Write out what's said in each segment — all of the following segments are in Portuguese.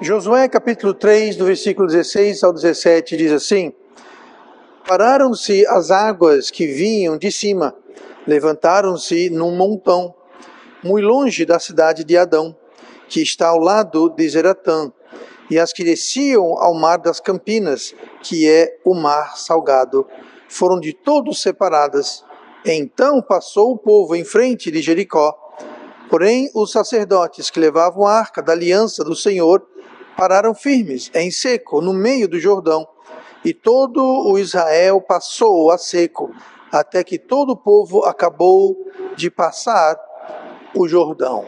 Josué capítulo 3, do versículo 16 ao 17, diz assim: Pararam-se as águas que vinham de cima, levantaram-se num montão, muito longe da cidade de Adão, que está ao lado de Zeratã, e as que desciam ao mar das Campinas, que é o mar salgado, foram de todos separadas. Então passou o povo em frente de Jericó. Porém, os sacerdotes que levavam a arca da aliança do Senhor pararam firmes, em seco, no meio do Jordão, e todo o Israel passou a seco, até que todo o povo acabou de passar o Jordão.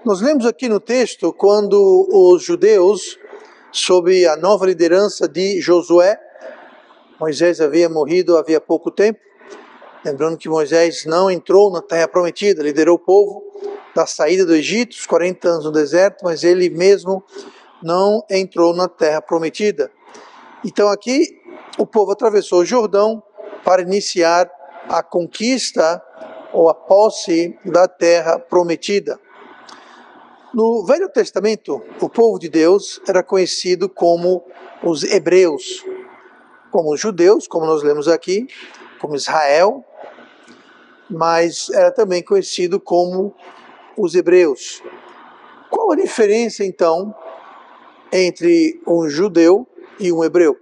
Nós lemos aqui no texto quando os judeus, sob a nova liderança de Josué, Moisés havia morrido havia pouco tempo, lembrando que Moisés não entrou na terra prometida, liderou o povo da saída do Egito, os 40 anos no deserto, mas ele mesmo não entrou na terra prometida. Então aqui o povo atravessou o Jordão para iniciar a conquista ou a posse da terra prometida. No Velho Testamento, o povo de Deus era conhecido como os hebreus, como os judeus, como nós lemos aqui, como Israel, mas era também conhecido como os hebreus. Qual a diferença, então, entre um judeu e um hebreu?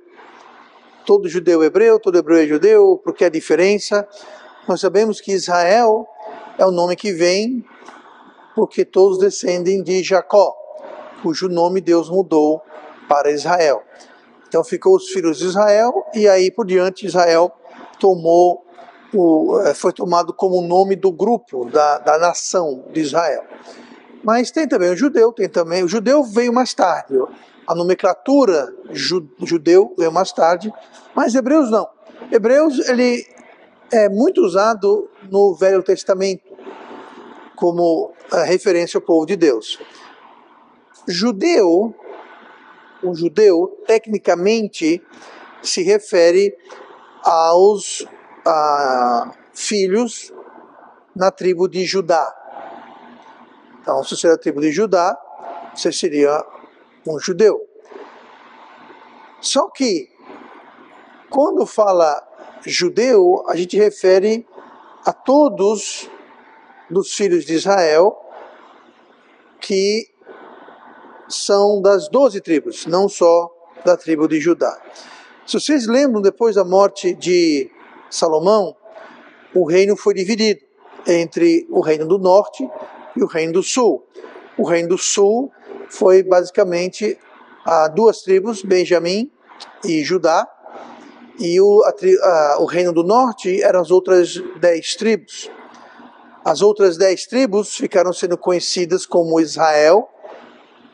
Todo judeu é hebreu, todo hebreu é judeu, por que a diferença? Nós sabemos que Israel é o nome que vem porque todos descendem de Jacó, cujo nome Deus mudou para Israel. Então ficou os filhos de Israel, e aí por diante Israel foi tomado como o nome do grupo, da nação de Israel. Mas tem também o judeu veio mais tarde, a nomenclatura judeu veio mais tarde, mas hebreus não. Hebreus, ele é muito usado no Velho Testamento, como referência ao povo de Deus. O judeu, tecnicamente, se refere aos filhos na tribo de Judá. Então, se você é da tribo de Judá, você seria um judeu. Só que, quando fala judeu, a gente refere a todos dos filhos de Israel que são das 12 tribos, não só da tribo de Judá. Se vocês lembram, depois da morte de Salomão, o reino foi dividido entre o reino do norte e o reino do sul. O reino do sul foi basicamente duas tribos, Benjamim e Judá, e o reino do norte eram as outras 10 tribos. As outras 10 tribos ficaram sendo conhecidas como Israel,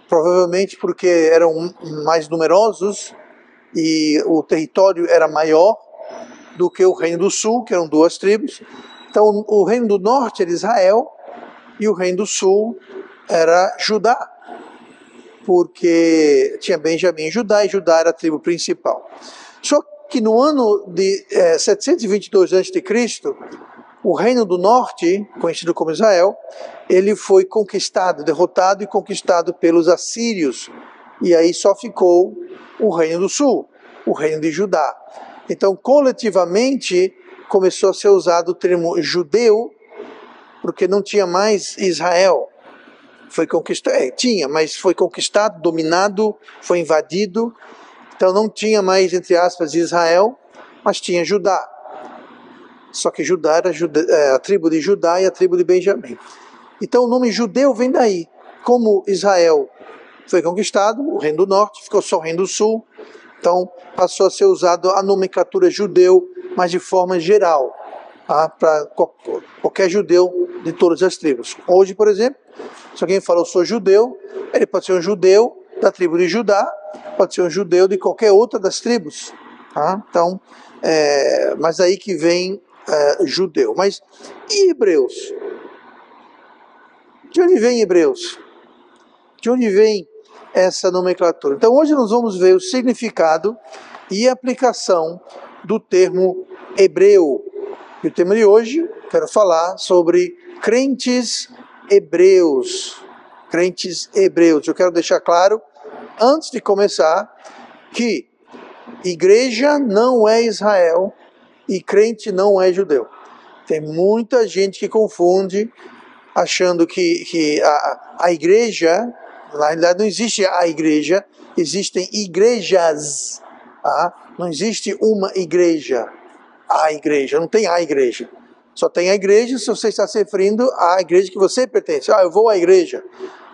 provavelmente porque eram mais numerosos e o território era maior do que o reino do sul, que eram 2 tribos. Então o reino do norte era Israel e o reino do sul era Judá, porque tinha Benjamim e Judá era a tribo principal. Só que no ano de 722 a.C., o reino do norte, conhecido como Israel, ele foi derrotado e conquistado pelos assírios. E aí só ficou o reino do sul, o reino de Judá. Então, coletivamente, começou a ser usado o termo judeu, porque não tinha mais Israel. Foi conquistado, mas foi conquistado, dominado, foi invadido. Então não tinha mais, entre aspas, Israel, mas tinha Judá. Só que Judá era a tribo de Judá e a tribo de Benjamim. Então o nome judeu vem daí. Como Israel foi conquistado, o reino do norte, ficou só o reino do sul. Então passou a ser usado a nomenclatura judeu, mas de forma geral, para qualquer judeu de todas as tribos. Hoje, por exemplo, se alguém fala eu sou judeu, ele pode ser um judeu da tribo de Judá, pode ser um judeu de qualquer outra das tribos. Então, mas aí que vem judeu. Mas e hebreus? De onde vem hebreus? De onde vem essa nomenclatura? Então hoje nós vamos ver o significado e a aplicação do termo hebreu E o tema de hoje, quero falar sobre crentes hebreus. Crentes hebreus. Eu quero deixar claro, antes de começar, que igreja não é Israel e crente não é judeu. Tem muita gente que confunde, achando que a igreja, na realidade não existe a igreja, existem igrejas. Tá? Não existe uma igreja, a igreja, não tem a igreja. Só tem a igreja se você está se referindo à igreja que você pertence. Eu vou à igreja,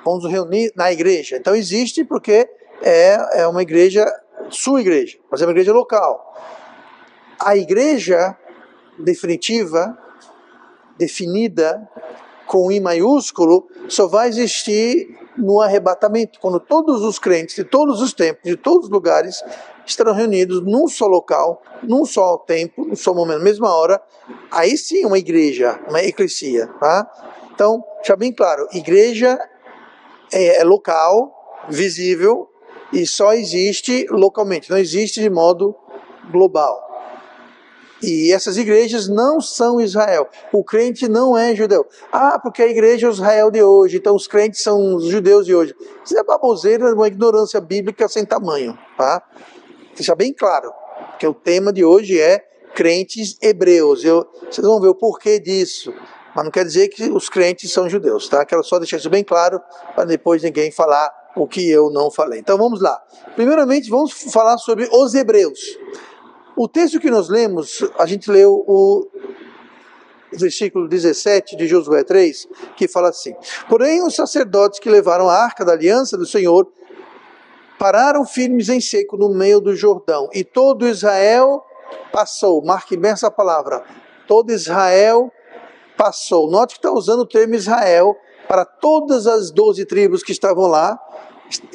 vamos nos reunir na igreja. Então existe porque é uma igreja, sua igreja, mas é uma igreja local. A igreja definitiva, definida com I maiúsculo, só vai existir no arrebatamento, quando todos os crentes de todos os tempos, de todos os lugares, estarão reunidos num só local, num só tempo, num só momento, mesma hora. Aí sim uma igreja, uma eclesia. Tá? Então, já bem claro, igreja é local, visível, e só existe localmente, não existe de modo global. E essas igrejas não são Israel. O crente não é judeu. Porque a igreja é o Israel de hoje, então os crentes são os judeus de hoje. Isso é baboseira, uma ignorância bíblica sem tamanho. Tá? Deixa bem claro, que o tema de hoje é crentes hebreus. Vocês vão ver o porquê disso. Mas não quer dizer que os crentes são judeus. Tá? Quero só deixar isso bem claro, para depois ninguém falar o que eu não falei. Então vamos lá. Primeiramente, vamos falar sobre os hebreus. O texto que nós lemos, a gente leu o versículo 17 de Josué 3, que fala assim: porém os sacerdotes que levaram a arca da aliança do Senhor pararam firmes em seco no meio do Jordão, e todo Israel passou. Marque bem essa palavra, todo Israel passou. Note que está usando o termo Israel para todas as 12 tribos que estavam lá.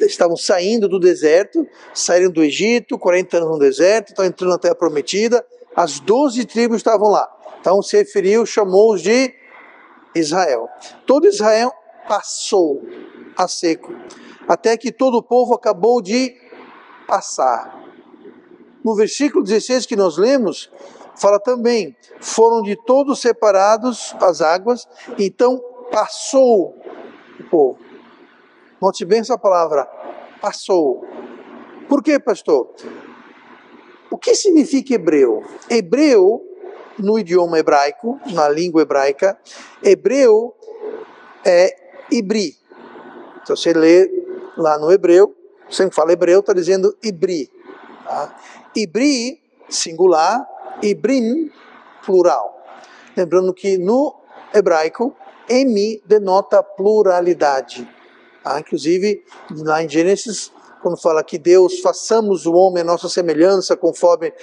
Estavam saindo do deserto, saíram do Egito, 40 anos no deserto, estão entrando na terra prometida, as 12 tribos estavam lá. Então se referiu, chamou-os de Israel. Todo Israel passou a seco, até que todo o povo acabou de passar. No versículo 16 que nós lemos, fala também, foram de todos separados as águas, então passou o povo. Note bem essa palavra, passou. Por quê, pastor? O que significa hebreu? Hebreu, no idioma hebraico, na língua hebraica, hebreu é ibri. Então você lê lá no hebreu, sempre fala hebreu, está dizendo ibri. Tá? Ibri, singular, ibrim, plural. Lembrando que no hebraico, emi denota pluralidade. Inclusive, lá em Gênesis, quando fala que Deus façamos o homem a nossa semelhança, conforme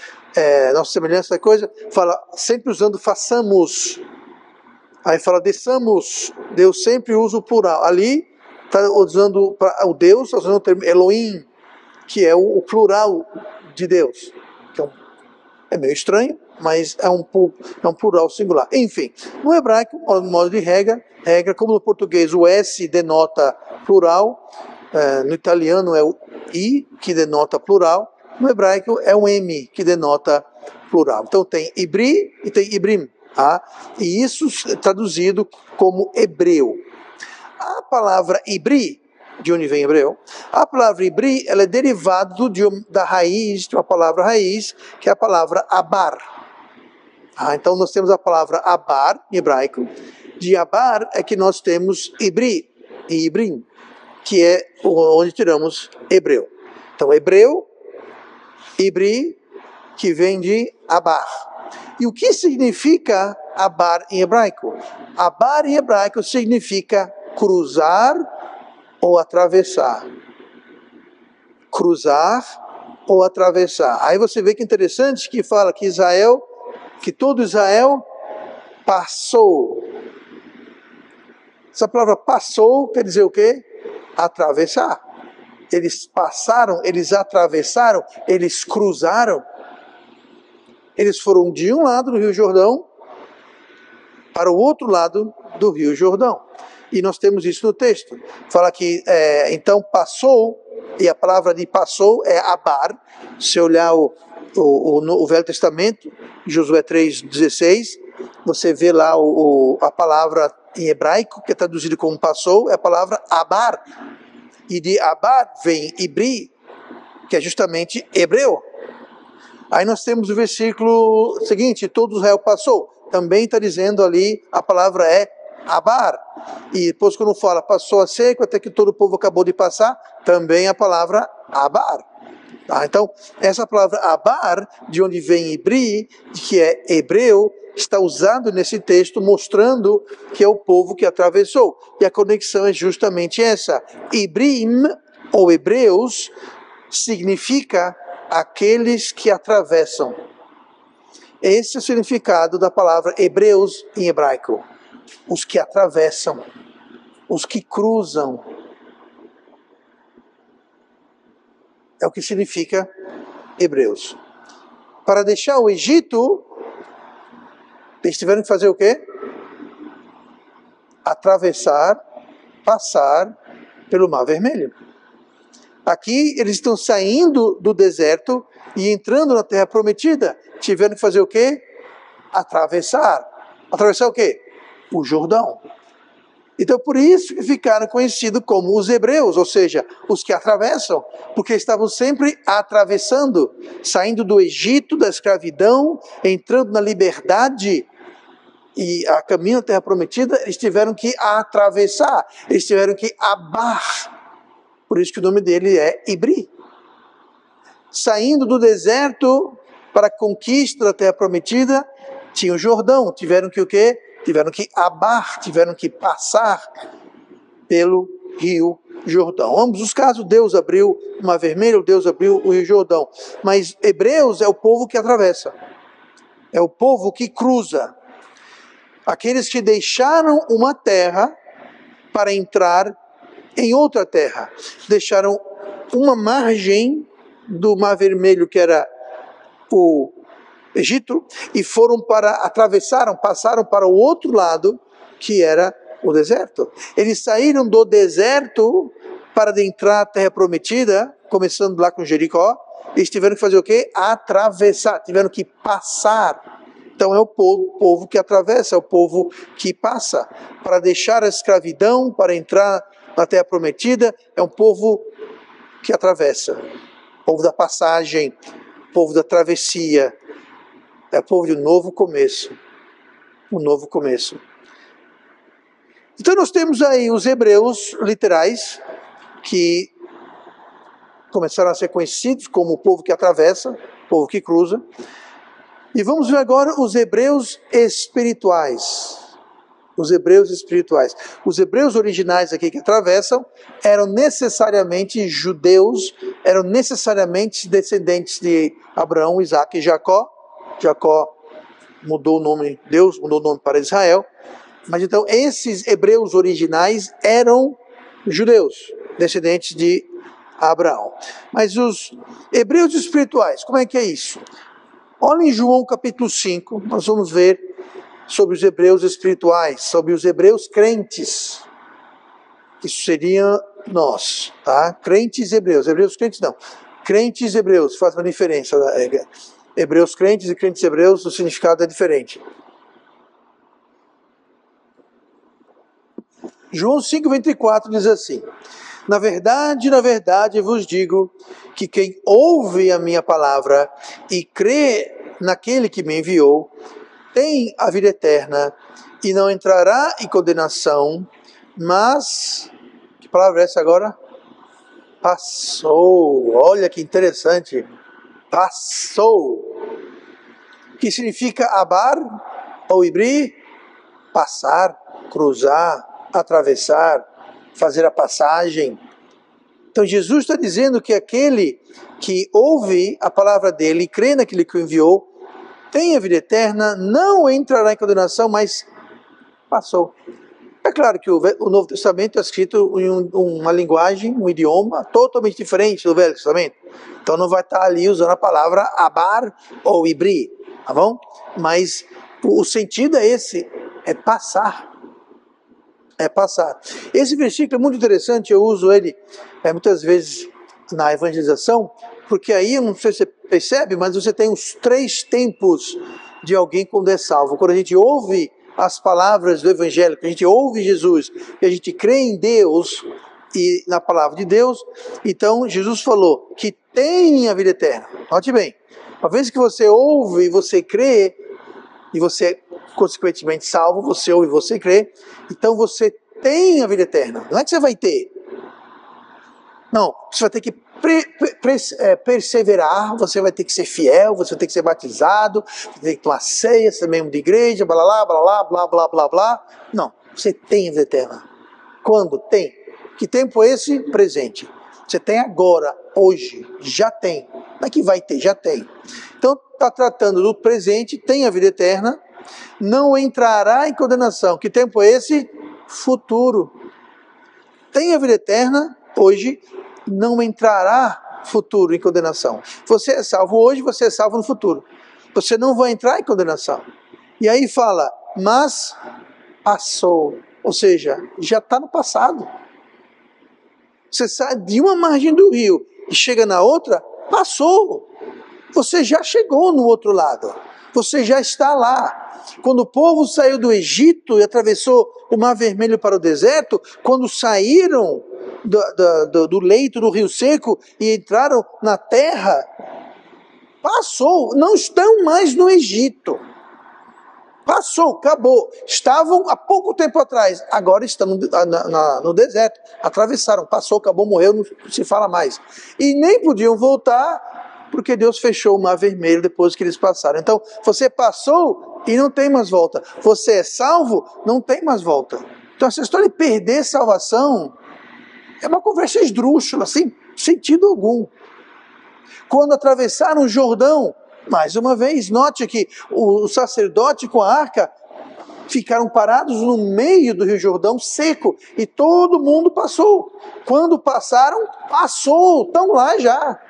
nossa semelhança da coisa, fala sempre usando façamos. Aí fala desçamos, Deus sempre usa o plural. Ali está usando o Deus, está usando o termo Elohim, que é o plural de Deus. Então, é meio estranho, mas é um plural singular. Enfim, no hebraico, modo de regra, como no português o S denota plural, no italiano é o I, que denota plural, no hebraico é o M, que denota plural. Então tem ibri e tem ibrim, tá? E isso é traduzido como hebreu. A palavra ibri, de onde vem hebreu, a palavra ibri, ela é derivada da raiz, de uma palavra raiz, que é a palavra abar. Então nós temos a palavra abar, em hebraico. De abar é que nós temos ibri e ibrim, que é onde tiramos hebreu. Então hebreu, ibri, que vem de abar. E o que significa abar em hebraico? Abar em hebraico significa cruzar ou atravessar. Cruzar ou atravessar. Aí você vê que interessante que fala que todo Israel passou. Essa palavra passou quer dizer o quê? Atravessar. Eles passaram, eles atravessaram, eles cruzaram. Eles foram de um lado do Rio Jordão para o outro lado do Rio Jordão. E nós temos isso no texto. Fala que, então, passou, e a palavra de passou é abar. Se olhar o Velho Testamento, Josué 3,16, você vê lá a palavra em hebraico, que é traduzido como passou, é a palavra abar. E de abar vem ibri, que é justamente hebreu. Aí nós temos o versículo seguinte, todo Israel passou. Também está dizendo ali, a palavra é abar. E depois quando fala passou a seco, até que todo o povo acabou de passar, também a palavra abar. Tá? Então, essa palavra abar, de onde vem ibri, que é hebreu, está usado nesse texto, mostrando que é o povo que atravessou. E a conexão é justamente essa. Ibrim, ou hebreus, significa aqueles que atravessam. Esse é o significado da palavra hebreus em hebraico. Os que atravessam, os que cruzam. É o que significa hebreus. Para deixar o Egito, eles tiveram que fazer o quê? Atravessar, passar pelo Mar Vermelho. Aqui eles estão saindo do deserto e entrando na Terra Prometida. Tiveram que fazer o quê? Atravessar. Atravessar o quê? O Jordão. Então por isso que ficaram conhecidos como os hebreus, ou seja, os que atravessam, porque estavam sempre atravessando, saindo do Egito, da escravidão, entrando na liberdade e a caminho da Terra Prometida, eles tiveram que atravessar, eles tiveram que abar. Por isso que o nome dele é Ibri. Saindo do deserto para a conquista da Terra Prometida, tinha o Jordão. Tiveram que o quê? Tiveram que abar, tiveram que passar pelo Rio Jordão. Ambos os casos, Deus abriu o Mar Vermelho, Deus abriu o Rio Jordão. Mas hebreus é o povo que atravessa. É o povo que cruza. Aqueles que deixaram uma terra para entrar em outra terra. Deixaram uma margem do Mar Vermelho, que era o Egito, e passaram para o outro lado, que era o deserto. Eles saíram do deserto para adentrar a Terra Prometida, começando lá com Jericó. Eles tiveram que fazer o quê? Atravessar, tiveram que passar. Então é o povo que atravessa, é o povo que passa. Para deixar a escravidão, para entrar na Terra Prometida, é um povo que atravessa. Povo da passagem, povo da travessia. É o povo de um novo começo. Um novo começo. Então nós temos aí os hebreus literais, que começaram a ser conhecidos como o povo que atravessa, o povo que cruza. E vamos ver agora os hebreus espirituais. Os hebreus espirituais. Os hebreus originais aqui que atravessam eram necessariamente judeus, eram necessariamente descendentes de Abraão, Isaac e Jacó. Jacó mudou o nome, Deus mudou o nome para Israel. Mas então esses hebreus originais eram judeus, descendentes de Abraão. Mas os hebreus espirituais, como é que é isso? Olha em João capítulo 5, nós vamos ver sobre os hebreus espirituais, sobre os hebreus crentes. Isso seria nós, tá? Crentes hebreus crentes não. Crentes hebreus, faz uma diferença. Hebreus crentes e crentes hebreus, o significado é diferente. João 5,24 diz assim: na verdade, eu vos digo que quem ouve a minha palavra e crê naquele que me enviou, tem a vida eterna e não entrará em condenação, mas... Que palavra é essa agora? Passou. Olha que interessante. Passou. Que significa abar ou ibri? Passar, cruzar, atravessar, fazer a passagem. Então Jesus está dizendo que aquele que ouve a palavra dele e crê naquele que o enviou, tem a vida eterna, não entrará em condenação, mas passou. É claro que o Novo Testamento é escrito em uma linguagem, um idioma totalmente diferente do Velho Testamento. Então não vai estar ali usando a palavra abar ou ibri, tá bom? Mas o sentido é esse, é passar. É passar. Esse versículo é muito interessante, eu uso ele muitas vezes na evangelização, porque aí, eu não sei se você percebe, mas você tem os 3 tempos de alguém quando é salvo. Quando a gente ouve as palavras do Evangelho, que a gente ouve Jesus, que a gente crê em Deus e na palavra de Deus, então Jesus falou que tem a vida eterna. Note bem, uma vez que você ouve e você crê, e você é consequentemente salvo, você ouve e você crê, então você tem a vida eterna. Não é que você vai ter. Não, você vai ter que perseverar, você vai ter que ser fiel, você vai ter que ser batizado, você vai ter que tomar ceia, ser membro de igreja, blá blá blá blá blá blá blá. Não, você tem a vida eterna. Quando? Tem. Que tempo é esse? Presente. Você tem agora, hoje, já tem. Não é que vai ter, já tem. Então, está tratando do presente, tem a vida eterna, não entrará em condenação. Que tempo é esse? Futuro. Tem a vida eterna, hoje, não entrará futuro em condenação. Você é salvo hoje, você é salvo no futuro. Você não vai entrar em condenação. E aí fala, mas passou. Ou seja, já está no passado. Você sai de uma margem do rio e chega na outra, passou. Você já chegou no outro lado. Você já está lá. Quando o povo saiu do Egito e atravessou o Mar Vermelho para o deserto, quando saíram do leito do Rio Seco e entraram na terra, passou. Não estão mais no Egito. Passou, acabou. Estavam há pouco tempo atrás, agora estão no deserto. Atravessaram, passou, acabou, morreu, não se fala mais. E nem podiam voltar, porque Deus fechou o Mar Vermelho depois que eles passaram. Então, você passou e não tem mais volta. Você é salvo, não tem mais volta. Então, essa história de perder salvação é uma conversa esdrúxula, sem sentido algum. Quando atravessaram o Jordão, mais uma vez, note que o sacerdote com a arca ficaram parados no meio do Rio Jordão, seco, e todo mundo passou. Quando passaram, passou, estão lá já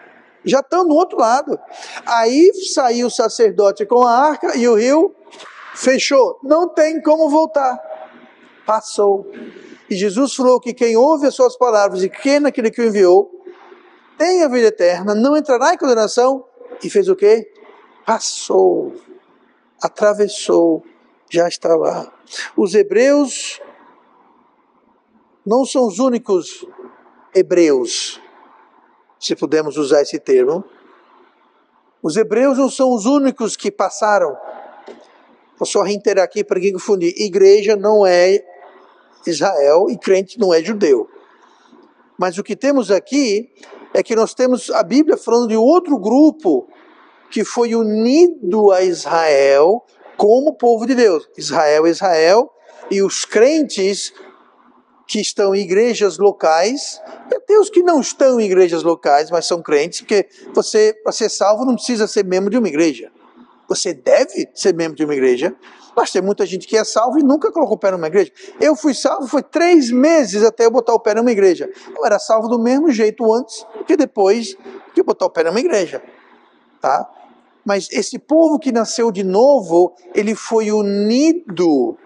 estão no outro lado. Aí saiu o sacerdote com a arca e o rio fechou, não tem como voltar, passou. E Jesus falou que quem ouve as suas palavras e crê naquele que o enviou, tem a vida eterna, não entrará em condenação, e fez o quê? Passou, atravessou, já está lá. Os hebreus não são os únicos hebreus, se pudermos usar esse termo. Os hebreus não são os únicos que passaram. Vou só reiterar aqui para ninguém confundir. Igreja não é Israel e crente não é judeu. Mas o que temos aqui é que nós temos a Bíblia falando de outro grupo que foi unido a Israel como povo de Deus. Israel é Israel, e os crentes que estão em igrejas locais, e até os que não estão em igrejas locais, mas são crentes, porque você, para ser salvo, não precisa ser membro de uma igreja. Você deve ser membro de uma igreja, mas tem muita gente que é salvo e nunca colocou o pé numa igreja. Eu fui salvo, foi 3 meses até eu botar o pé numa igreja. Eu era salvo do mesmo jeito antes que depois que eu botar o pé numa igreja. Tá? Mas esse povo que nasceu de novo, ele foi unido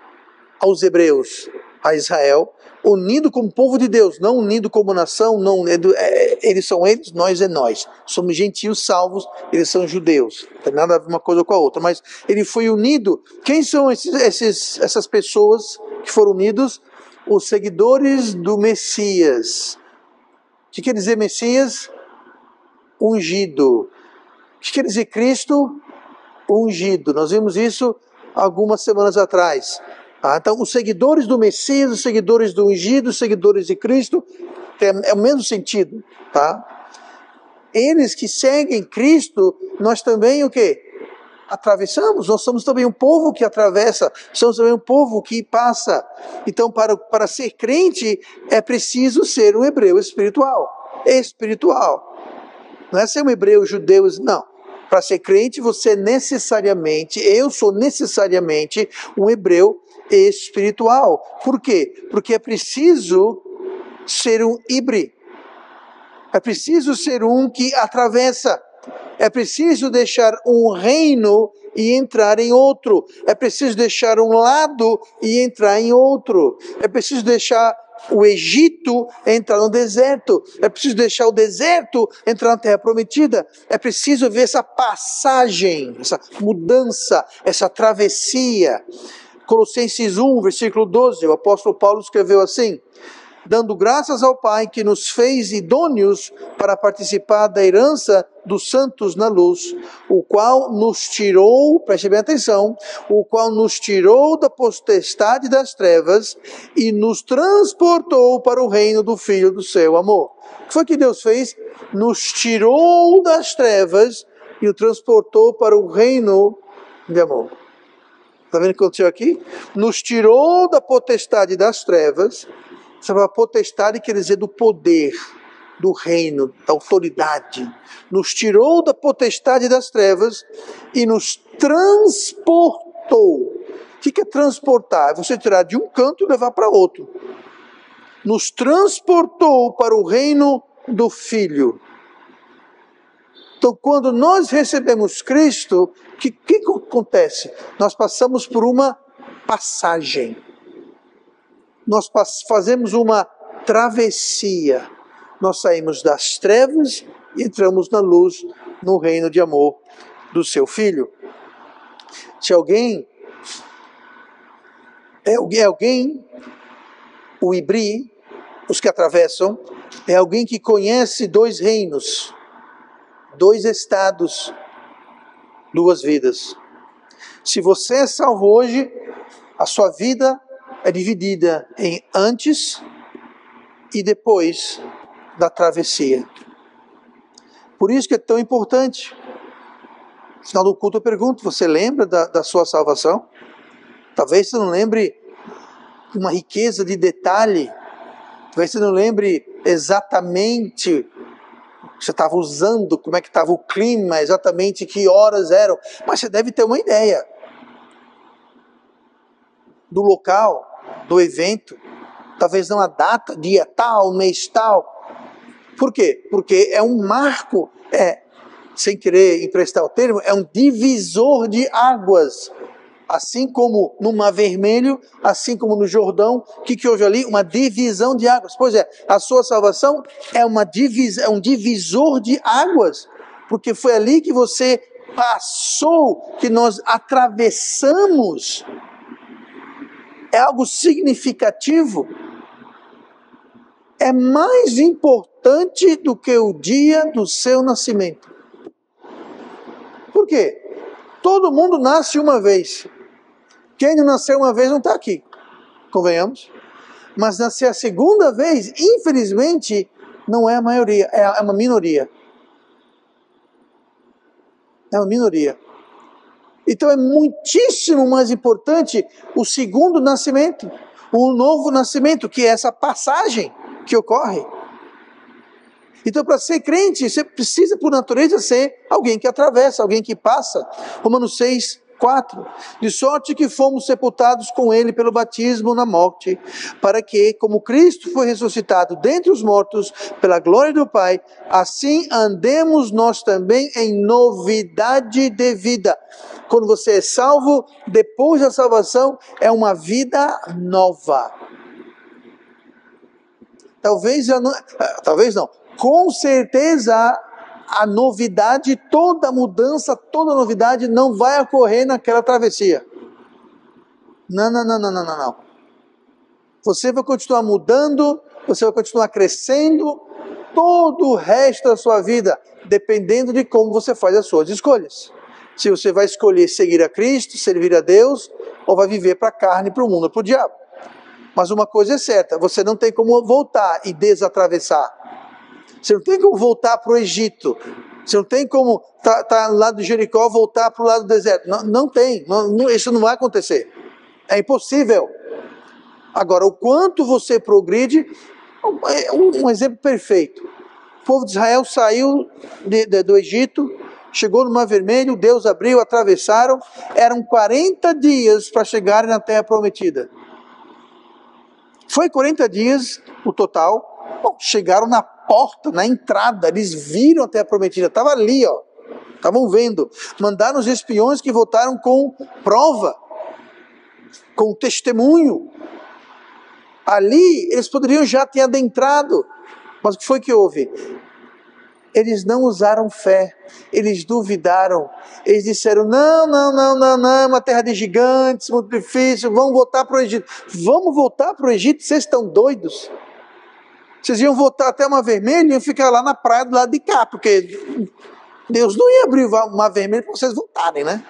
aos hebreus, a Israel, unido como povo de Deus, não unido como nação, não, eles são eles, nós é nós. Somos gentios salvos, eles são judeus. Não tem nada a ver uma coisa com a outra, mas ele foi unido. Quem são essas pessoas que foram unidos? Os seguidores do Messias. O que quer dizer Messias? Ungido. O que quer dizer Cristo? Ungido. Nós vimos isso algumas semanas atrás. Então, os seguidores do Messias, os seguidores do ungido, os seguidores de Cristo, é o mesmo sentido. Tá? Eles que seguem Cristo, nós também o quê? Atravessamos. Nós somos também um povo que atravessa, somos também um povo que passa. Então, para ser crente, é preciso ser um hebreu espiritual. Espiritual. Não é ser um hebreu judeu, não. Para ser crente, você necessariamente, eu sou necessariamente um hebreu espiritual. Por quê? Porque é preciso ser um híbrido. É preciso ser um que atravessa. É preciso deixar um reino e entrar em outro. É preciso deixar um lado e entrar em outro. É preciso deixar o Egito entrar no deserto. É preciso deixar o deserto entrar na terra prometida. É preciso ver essa passagem, essa mudança, essa travessia. Colossenses 1, versículo 12, o apóstolo Paulo escreveu assim: dando graças ao Pai que nos fez idôneos para participar da herança dos santos na luz, o qual nos tirou, preste bem atenção, o qual nos tirou da potestade das trevas e nos transportou para o reino do Filho do seu amor. O que foi que Deus fez? Nos tirou das trevas e o transportou para o reino de amor. Está vendo o que aconteceu aqui? Nos tirou da potestade das trevas. Essa potestade quer dizer do poder, do reino, da autoridade. Nos tirou da potestade das trevas e nos transportou. O que é transportar? É você tirar de um canto e levar para outro. Nos transportou para o reino do Filho. Então, quando nós recebemos Cristo, o que acontece? Nós passamos por uma passagem. Nós fazemos uma travessia. Nós saímos das trevas e entramos na luz, no reino de amor do seu Filho. Se alguém, o Ibri, os que atravessam, é alguém que conhece dois reinos, dois estados, duas vidas. Se você é salvo hoje, a sua vida é dividida em antes e depois da travessia. Por isso que é tão importante. No final do culto eu pergunto, você lembra da sua salvação? Talvez você não lembre uma riqueza de detalhe. Talvez você não lembre exatamente o que você estava usando, como é que estava o clima, exatamente que horas eram. Mas você deve ter uma ideia do local, do evento, talvez não a data, dia tal, mês tal. Por quê? Porque é um marco, sem querer emprestar o termo, é um divisor de águas. Assim como no Mar Vermelho, assim como no Jordão, o que houve ali? Uma divisão de águas. Pois é, a sua salvação é um divisor de águas, porque foi ali que você passou, que nós atravessamos. É algo significativo. É mais importante do que o dia do seu nascimento. Por quê? Todo mundo nasce uma vez. Quem não nasceu uma vez não está aqui, convenhamos. Mas nascer a segunda vez, infelizmente, não é a maioria, é uma minoria. É uma minoria. Então é muitíssimo mais importante o segundo nascimento, o novo nascimento, que é essa passagem que ocorre. Então, para ser crente, você precisa, por natureza, ser alguém que atravessa, alguém que passa. Romanos 6, 4. De sorte que fomos sepultados com ele pelo batismo na morte, para que, como Cristo foi ressuscitado dentre os mortos, pela glória do Pai, assim andemos nós também em novidade de vida. Quando você é salvo, depois da salvação, é uma vida nova. Talvez não. Com certeza, a novidade, toda a mudança, toda a novidade não vai ocorrer naquela travessia. Não. Você vai continuar mudando, você vai continuar crescendo, todo o resto da sua vida, dependendo de como você faz as suas escolhas. Se você vai escolher seguir a Cristo, servir a Deus, ou vai viver para a carne, para o mundo, para o diabo. Mas uma coisa é certa, você não tem como voltar e desatravessar. Você não tem como voltar para o Egito. Você não tem como tá no lado de Jericó voltar para o lado do deserto. Não tem. Isso não vai acontecer. É impossível. Agora, o quanto você progride, um exemplo perfeito. O povo de Israel saiu do Egito, chegou no Mar Vermelho, Deus abriu, atravessaram. Eram 40 dias para chegarem na Terra Prometida. Foi 40 dias o total. Bom, chegaram na porta, na entrada, eles viram a Terra Prometida, estava ali, estavam vendo. Mandaram os espiões que voltaram com prova, com testemunho. Ali eles poderiam já ter adentrado, mas o que foi que houve? Eles não usaram fé, eles duvidaram, eles disseram, não, é uma terra de gigantes, muito difícil, vamos voltar para o Egito. Vamos voltar para o Egito? Vocês estão doidos? Vocês iam voltar até o Mar Vermelho e iam ficar lá na praia do lado de cá, porque Deus não ia abrir o Mar Vermelho para vocês voltarem, né?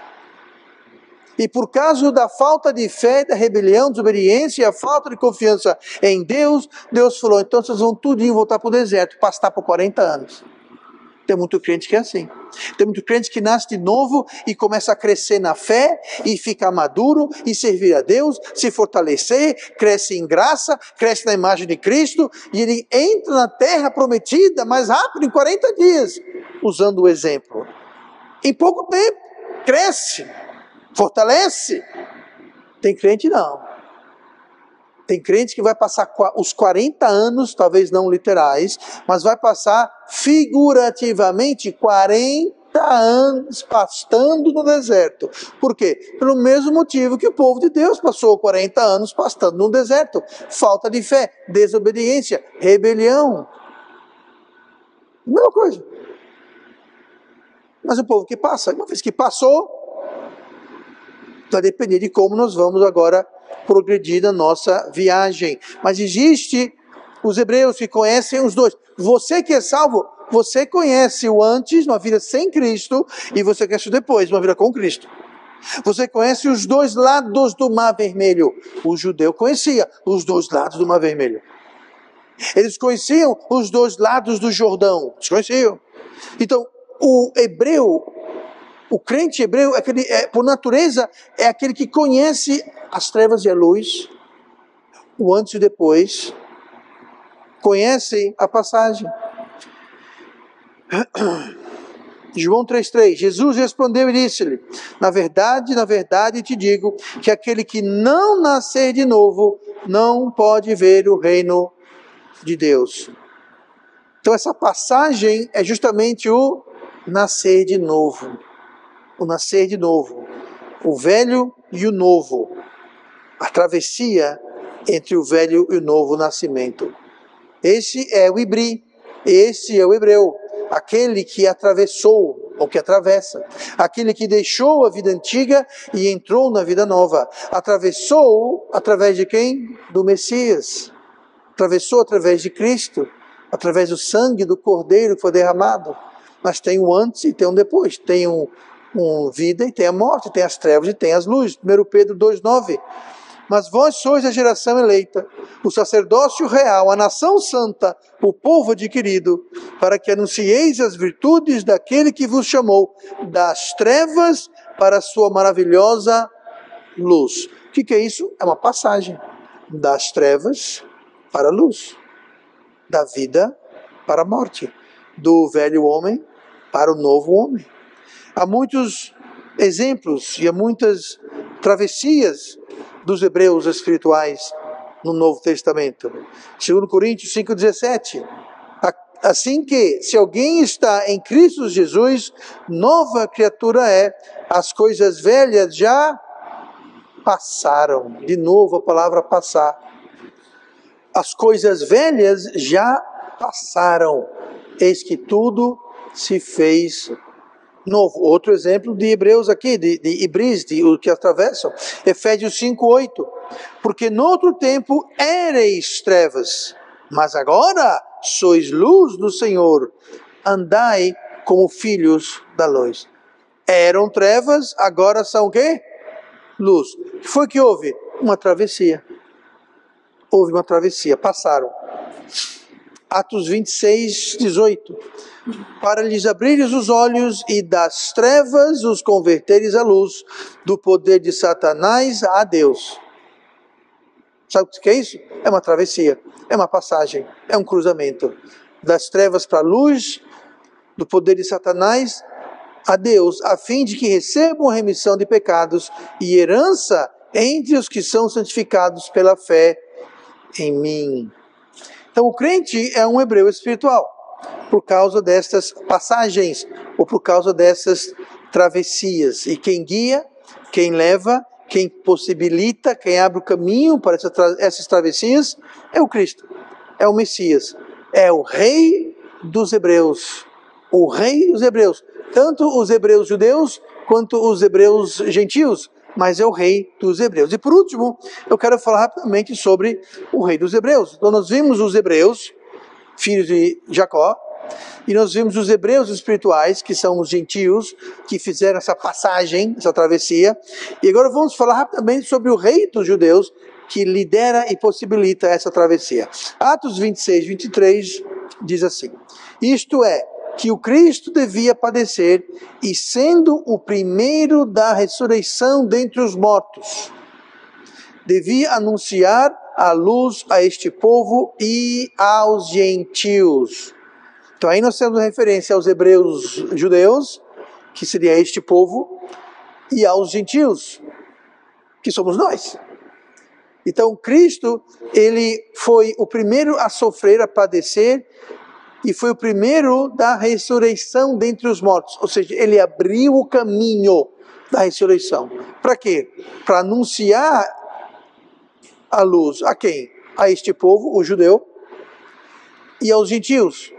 E por causa da falta de fé, da rebelião, desobediência e a falta de confiança em Deus, Deus falou, então vocês vão tudinho voltar para o deserto, pastar por 40 anos. Tem muito crente que é assim. Tem muito crente que nasce de novo e começa a crescer na fé e ficar maduro e servir a Deus, se fortalecer, cresce em graça, cresce na imagem de Cristo e ele entra na terra prometida mais rápido, em 40 dias, usando o exemplo. Em pouco tempo, cresce, fortalece. Tem crente não. Tem crente que vai passar os 40 anos, talvez não literais, mas vai passar figurativamente 40 anos pastando no deserto. Por quê? Pelo mesmo motivo que o povo de Deus passou 40 anos pastando no deserto. Falta de fé, desobediência, rebelião. Mesma coisa. Mas o povo que passa, uma vez que passou, vai depender de como nós vamos agora progredir na nossa viagem. Mas existe os hebreus que conhecem os dois. Você que é salvo, você conhece o antes, uma vida sem Cristo, e você conhece o depois, uma vida com Cristo. Você conhece os dois lados do Mar Vermelho. O judeu conhecia os dois lados do Mar Vermelho. Eles conheciam os dois lados do Jordão. Eles conheciam. Então, o hebreu, o crente hebreu, por natureza, é aquele que conhece as trevas e a luz, o antes e o depois, conhece a passagem. João 3,3, Jesus respondeu e disse-lhe, na verdade te digo, que aquele que não nascer de novo, não pode ver o reino de Deus. Então essa passagem é justamente o nascer de novo. O nascer de novo. O velho e o novo. A travessia entre o velho e o novo nascimento. Esse é o Ibri, esse é o hebreu, aquele que atravessou, ou que atravessa, aquele que deixou a vida antiga e entrou na vida nova. Atravessou através de quem? Do Messias. Atravessou através de Cristo, através do sangue do Cordeiro que foi derramado. Mas tem um antes e tem um depois, tem um vida e tem a morte, tem as trevas e tem as luzes. 1 Pedro 2,9. Mas vós sois a geração eleita, o sacerdócio real, a nação santa, o povo adquirido, para que anuncieis as virtudes daquele que vos chamou das trevas para a sua maravilhosa luz. O que é isso? É uma passagem das trevas para a luz, da vida para a morte, do velho homem para o novo homem. Há muitos exemplos e há muitas travessias dos hebreus espirituais no Novo Testamento. 2 Coríntios 5,17. Assim que, se alguém está em Cristo Jesus, nova criatura é, as coisas velhas já passaram. De novo a palavra passar. As coisas velhas já passaram. Eis que tudo se fez novo. Outro exemplo de hebreus aqui, de ibris, o que atravessam. Efésios 5,8. Porque no outro tempo éreis trevas, mas agora sois luz do Senhor. Andai como filhos da luz. Eram trevas, agora são o quê? Luz. O que foi que houve? Uma travessia. Houve uma travessia, passaram. Atos 26:18. Para lhes abrires os olhos e das trevas os converteres à luz, do poder de Satanás a Deus. Sabe o que é isso? É uma travessia, é uma passagem, é um cruzamento. Das trevas para a luz, do poder de Satanás a Deus, a fim de que recebam a remissão de pecados e herança entre os que são santificados pela fé em mim. Então o crente é um hebreu espiritual, por causa destas passagens, ou por causa dessas travessias. E quem guia, quem leva, quem possibilita, quem abre o caminho para essas travessias, é o Cristo, é o Messias, é o Rei dos Hebreus. O Rei dos Hebreus. Tanto os hebreus judeus, quanto os hebreus gentios, mas é o Rei dos Hebreus. E por último, eu quero falar rapidamente sobre o Rei dos Hebreus. Então nós vimos os hebreus, filhos de Jacó, e nós vimos os hebreus espirituais, que são os gentios, que fizeram essa passagem, essa travessia. E agora vamos falar rapidamente sobre o Rei dos judeus, que lidera e possibilita essa travessia. Atos 26, 23 diz assim: isto é, que o Cristo devia padecer, e sendo o primeiro da ressurreição dentre os mortos, devia anunciar a luz a este povo e aos gentios. Então aí nós temos referência aos hebreus judeus, que seria este povo, e aos gentios, que somos nós. Então Cristo, ele foi o primeiro a sofrer, a padecer, e foi o primeiro da ressurreição dentre os mortos. Ou seja, ele abriu o caminho da ressurreição. Para quê? Para anunciar a luz a quem? A este povo, o judeu, e aos gentios.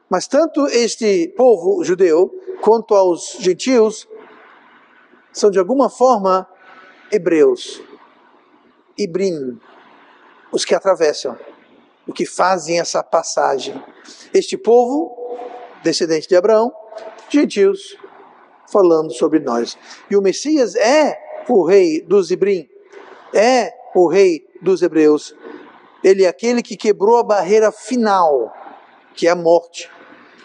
Mas tanto este povo judeu, quanto aos gentios, são de alguma forma hebreus. Ibrim, os que atravessam, os que fazem essa passagem. Este povo, descendente de Abraão, gentios, falando sobre nós. E o Messias é o rei dos Ibrim, é o rei dos hebreus. Ele é aquele que quebrou a barreira final, que é a morte,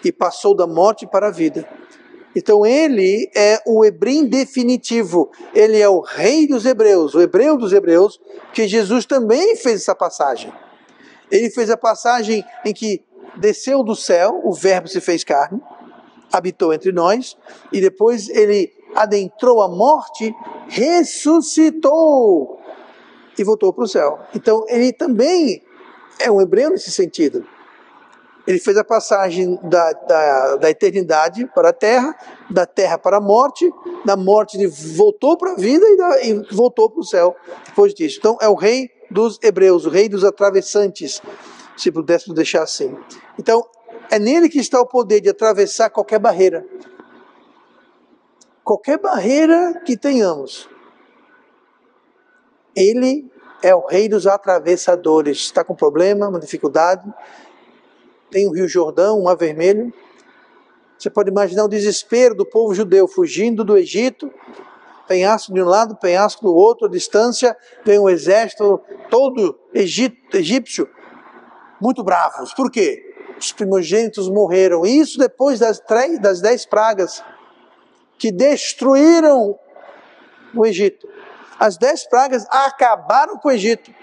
e passou da morte para a vida. Então ele é o Hebrim definitivo, ele é o rei dos hebreus, o hebreu dos hebreus, que Jesus também fez essa passagem. Ele fez a passagem em que desceu do céu, o verbo se fez carne, habitou entre nós, e depois ele adentrou a morte, ressuscitou e voltou para o céu. Então ele também é um hebreu nesse sentido. Ele fez a passagem da eternidade para a terra, da terra para a morte, da morte ele voltou para a vida e voltou para o céu depois disso. Então é o rei dos hebreus, o rei dos atravessantes, se pudéssemos deixar assim. Então é nele que está o poder de atravessar qualquer barreira. Qualquer barreira que tenhamos. Ele é o rei dos atravessadores. Está com problema, uma dificuldade, tem o Rio Jordão, o Mar Vermelho. Você pode imaginar o desespero do povo judeu fugindo do Egito, penhasco de um lado, penhasco do outro, a distância, vem um exército todo egípcio, muito bravos. Por quê? Os primogênitos morreram. Isso depois das 10 pragas que destruíram o Egito. As 10 pragas acabaram com o Egito.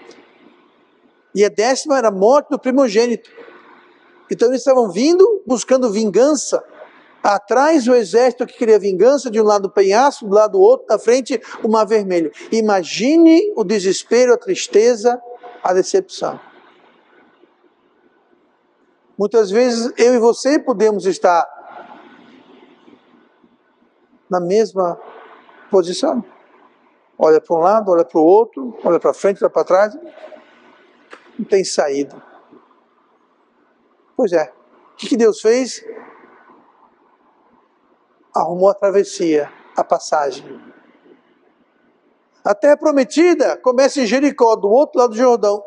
E a 10ª era a morte do primogênito. Então eles estavam vindo, buscando vingança. Atrás o exército que queria vingança, de um lado o penhasco, do lado do outro, na frente o Mar Vermelho. Imagine o desespero, a tristeza, a decepção. Muitas vezes eu e você podemos estar na mesma posição. Olha para um lado, olha para o outro, olha para frente, olha para trás. Não tem saída. Pois é. O que Deus fez? Arrumou a travessia, a passagem. A terra prometida começa em Jericó, do outro lado do Jordão.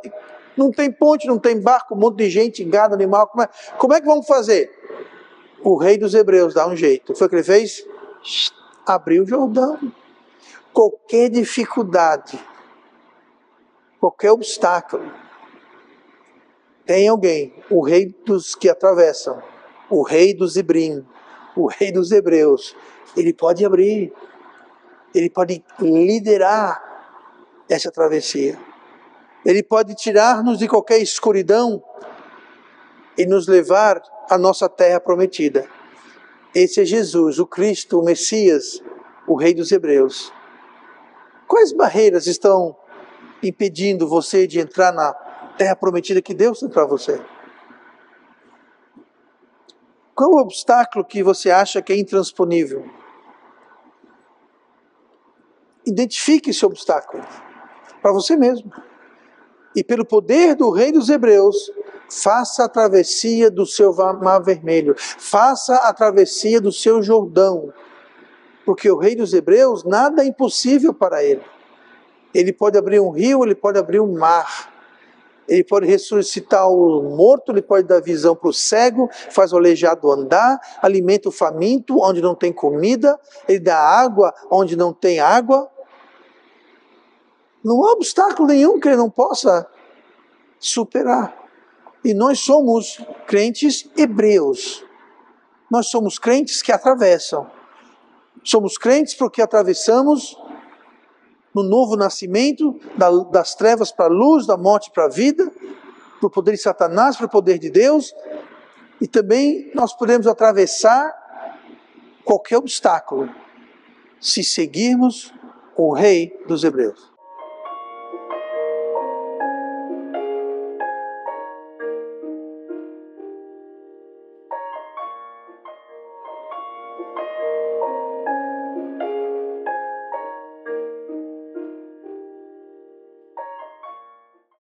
Não tem ponte, não tem barco, um monte de gente, gado, animal. Como é que vamos fazer? O rei dos hebreus dá um jeito. Foi o que ele fez? Abriu o Jordão. Qualquer dificuldade, qualquer obstáculo, tem alguém, o rei dos que atravessam, o rei dos Ibrim, o rei dos hebreus, ele pode abrir, ele pode liderar essa travessia. Ele pode tirar-nos de qualquer escuridão e nos levar à nossa terra prometida. Esse é Jesus, o Cristo, o Messias, o rei dos hebreus. Quais barreiras estão impedindo você de entrar na terra prometida que Deus tem para você? Qual o obstáculo que você acha que é intransponível? identifique esse obstáculo para você mesmo. E pelo poder do rei dos hebreus, faça a travessia do seu mar vermelho, faça a travessia do seu Jordão, porque o rei dos hebreus, nada é impossível para ele. Ele pode abrir um rio, ele pode abrir um mar, ele pode ressuscitar o morto, ele pode dar visão para o cego, faz o aleijado andar, alimenta o faminto onde não tem comida, ele dá água onde não tem água. Não há obstáculo nenhum que ele não possa superar. E nós somos crentes hebreus. Nós somos crentes que atravessam. Somos crentes porque atravessamos no novo nascimento, das trevas para a luz, da morte para a vida, para o poder de Satanás, para o poder de Deus. E também nós podemos atravessar qualquer obstáculo se seguirmos o Rei dos Hebreus.